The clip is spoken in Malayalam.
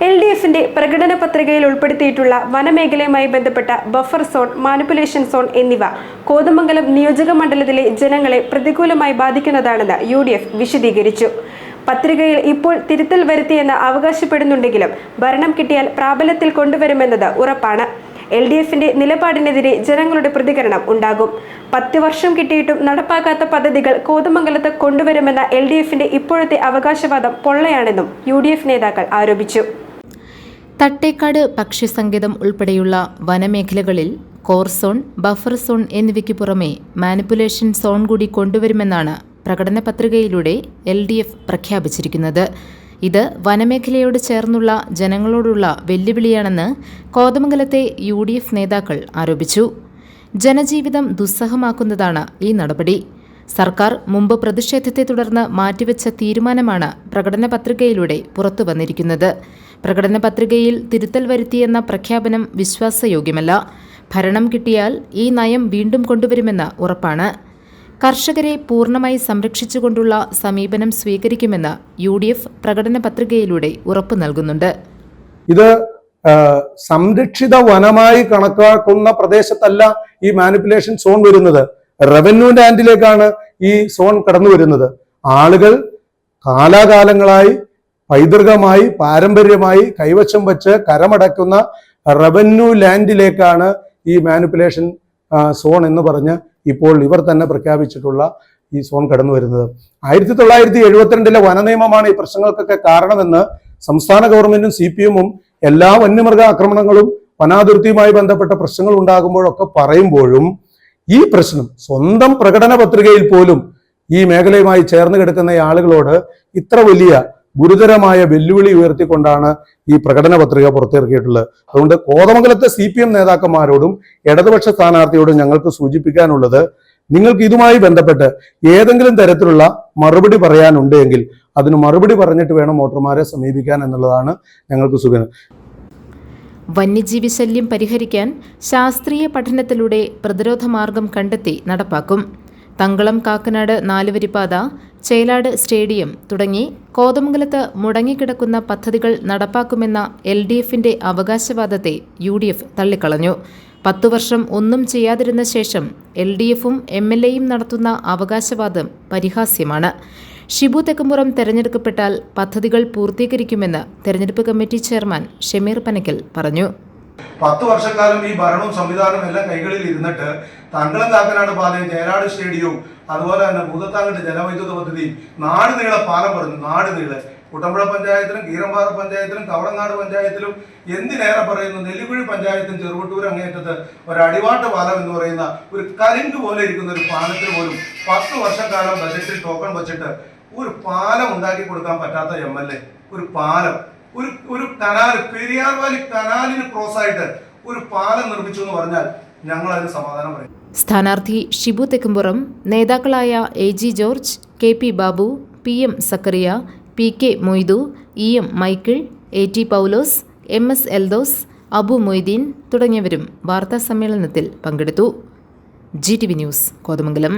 LDFിന്റെ പ്രകടന പത്രികയിൽ ഉൾപ്പെടുത്തിയിട്ടുള്ള വനമേഖലയുമായി ബന്ധപ്പെട്ട ബഫർ സോൺ, മാനിപ്പുലേഷൻ സോൺ എന്നിവ കോതമംഗലം നിയോജക മണ്ഡലത്തിലെ ജനങ്ങളെ പ്രതികൂലമായി ബാധിക്കുന്നതാണെന്ന് UDF വിശദീകരിച്ചു. പത്രികയിൽ ഇപ്പോൾ തിരുത്തൽ വരുത്തിയെന്ന് അവകാശപ്പെടുന്നുണ്ടെങ്കിലും ഭരണം കിട്ടിയാൽ പ്രാബല്യത്തിൽ കൊണ്ടുവരുമെന്നത് ഉറപ്പാണ്. LDFിന്റെ നിലപാടിനെതിരെ ജനങ്ങളുടെ പ്രതികരണം ഉണ്ടാകും. 10 വർഷം കിട്ടിയിട്ടും നടപ്പാക്കാത്ത പദ്ധതികൾ കോതമംഗലത്ത് കൊണ്ടുവരുമെന്ന LDFിന്റെ ഇപ്പോഴത്തെ അവകാശവാദം പൊള്ളയാണെന്നും UDF നേതാക്കൾ ആരോപിച്ചു. തട്ടേക്കാട് പക്ഷിസങ്കേതം ഉൾപ്പെടെയുള്ള വനമേഖലകളിൽ കോർ സോൺ, ബഫർ സോൺ എന്നിവയ്ക്ക് പുറമെ മാനിപ്പുലേഷൻ സോൺ കൂടി കൊണ്ടുവരുമെന്നാണ് പ്രകടന പത്രികയിലൂടെ LDF പ്രഖ്യാപിച്ചിരിക്കുന്നത്. ഇത് വനമേഖലയോട് ചേർന്നുള്ള ജനങ്ങളോടുള്ള വെല്ലുവിളിയാണെന്ന് കോതമംഗലത്തെ UDF നേതാക്കൾ ആരോപിച്ചു. ജനജീവിതം ദുസ്സഹമാക്കുന്നതാണ് ഈ നടപടി. സർക്കാർ മുമ്പ് പ്രതിഷേധത്തെ തുടർന്ന് മാറ്റിവെച്ച തീരുമാനമാണ് പ്രകടന പത്രികയിലൂടെ പുറത്തുവന്നിരിക്കുന്നത്. പ്രകടന പത്രികയിൽ തിരുത്തൽ വരുത്തിയെന്ന പ്രഖ്യാപനം വിശ്വാസയോഗ്യമല്ല. ഭരണം കിട്ടിയാൽ ഈ നയം വീണ്ടും കൊണ്ടുവരുമെന്ന് ഉറപ്പാണ്. കർഷകരെ പൂർണ്ണമായി സംരക്ഷിച്ചുകൊണ്ടുള്ള സമീപനം സ്വീകരിക്കുമെന്ന് UDF പ്രകടന പത്രികയിലൂടെ ഉറപ്പു നൽകുന്നുണ്ട്. ഇത് സംരക്ഷിത വനമായി കണക്കാക്കുന്ന പ്രദേശത്തല്ല ഈ മാനിപ്പുലേഷൻ സോൺ വരുന്നത്. റവന്യൂ ലാൻഡിലേക്കാണ് ഈ സോൺ കടന്നു വരുന്നത്. ആളുകൾ കാലാകാലങ്ങളായി പൈതൃകമായി പാരമ്പര്യമായി കൈവശം വെച്ച് കരമടക്കുന്ന റവന്യൂ ലാൻഡിലേക്കാണ് ഈ മാനിപ്പുലേഷൻ സോൺ എന്ന് പറഞ്ഞ് ഇപ്പോൾ ഇവർ തന്നെ പ്രഖ്യാപിച്ചിട്ടുള്ള ഈ സോൺ കടന്നു വരുന്നത്. 1972 വനനിയമമാണ് ഈ പ്രശ്നങ്ങൾക്കൊക്കെ കാരണമെന്ന് സംസ്ഥാന ഗവൺമെന്റും CPM-ഉം എല്ലാ വന്യമൃഗ ആക്രമണങ്ങളും വനാതിർത്തിയുമായി ബന്ധപ്പെട്ട പ്രശ്നങ്ങൾ ഉണ്ടാകുമ്പോഴൊക്കെ പറയുമ്പോഴും ഈ പ്രശ്നം സ്വന്തം പ്രകടന പത്രികയിൽ പോലും ഈ മേഖലയുമായി ചേർന്ന് കിടക്കുന്ന ആളുകളോട് ഇത്ര വലിയ ഗുരുതരമായ വെല്ലുവിളി ഉയർത്തിക്കൊണ്ടാണ് ഈ പ്രകടന പത്രിക പുറത്തിറക്കിയിട്ടുള്ളത്. അതുകൊണ്ട് കോതമംഗലത്തെ CPM നേതാക്കന്മാരോടും ഇടതുപക്ഷ സ്ഥാനാർത്ഥിയോടും ഞങ്ങൾക്ക് സൂചിപ്പിക്കാനുള്ളത്, നിങ്ങൾക്ക് ഇതുമായി ബന്ധപ്പെട്ട് ഏതെങ്കിലും തരത്തിലുള്ള മറുപടി പറയാനുണ്ടെങ്കിൽ അതിന് മറുപടി പറഞ്ഞിട്ട് വേണം വോട്ടർമാരെ സമീപിക്കാൻ എന്നുള്ളതാണ് ഞങ്ങൾക്ക് സൂചന. വന്യജീവി ശല്യം പരിഹരിക്കാൻ ശാസ്ത്രീയ പഠനത്തിലൂടെ പ്രതിരോധ മാർഗം കണ്ടെത്തി നടപ്പാക്കും. തങ്കളം കാക്കനാട് 4-വരിപ്പാത, ചേലാട് സ്റ്റേഡിയം തുടങ്ങി കോതമംഗലത്ത് മുടങ്ങിക്കിടക്കുന്ന പദ്ധതികൾ നടപ്പാക്കുമെന്ന LDFിന്റെ അവകാശവാദത്തെ UDF തള്ളിക്കളഞ്ഞു. 10 വർഷം ഒന്നും ചെയ്യാതിരുന്ന ശേഷം LDFും MLAയും നടത്തുന്ന അവകാശവാദം പരിഹാസ്യമാണ്. ഷിബു തെക്കുംപുറം തെരഞ്ഞെടുക്കപ്പെട്ടാൽ പദ്ധതികൾ പൂർത്തീകരിക്കുമെന്ന് തെരഞ്ഞെടുപ്പ് കമ്മിറ്റി ചെയർമാൻ ഷമീർ പനക്കൽ പറഞ്ഞു. 10 വർഷക്കാലം ഈ ഭരണവും സംവിധാനവും എല്ലാം കൈകളിൽ ഇരുന്നിട്ട് തങ്കളം കാക്കനാട് പാതയും ചേരാട് സ്റ്റേഡിയവും അതുപോലെ തന്നെ ഭൂതത്താങ്കട്ട് ജലവൈദ്യുത പദ്ധതിയും നാട് നീളെ പാലം പറഞ്ഞു. നാട് നീളെ കുട്ടമ്പുഴ പഞ്ചായത്തിലും കീരമ്പാറ പഞ്ചായത്തിലും കവളങ്ങാട് പഞ്ചായത്തിലും എന്തിനേറെ പറയുന്നു നെല്ലിക്കുഴി പഞ്ചായത്തും ചെറുവട്ടൂർ അങ്ങേറ്റത്ത് ഒരു അടിവാട്ട് പാലം എന്ന് പറയുന്ന ഒരു കരിങ്ക് പോലെ ഇരിക്കുന്ന ഒരു പാലത്തിന് പോലും 10 വർഷക്കാലം ബജറ്റിൽ ടോക്കൺ വെച്ചിട്ട് ഒരു പാലം ഉണ്ടാക്കി കൊടുക്കാൻ പറ്റാത്ത MLA ഒരു പാലം, ഒരു കനാൽ, പെരിയാർ വാലി കനാലിന് ക്രോസ് ആയിട്ട് ഒരു പാലം നിർമ്മിച്ചു എന്ന് പറഞ്ഞാൽ ഞങ്ങൾ അതിന് സമാധാനം പറയും. സ്ഥാനാർത്ഥി ഷിബു തെക്കുംപുറം, നേതാക്കളായ AG George, KP Babu, PM Sakkariya, PK Moidu, EM Michael, AT Paulose, MS Eldhose, Abu Moideen തുടങ്ങിയവരും വാർത്താ സമ്മേളനത്തിൽ പങ്കെടുത്തു. GTV news, Kothamangalam.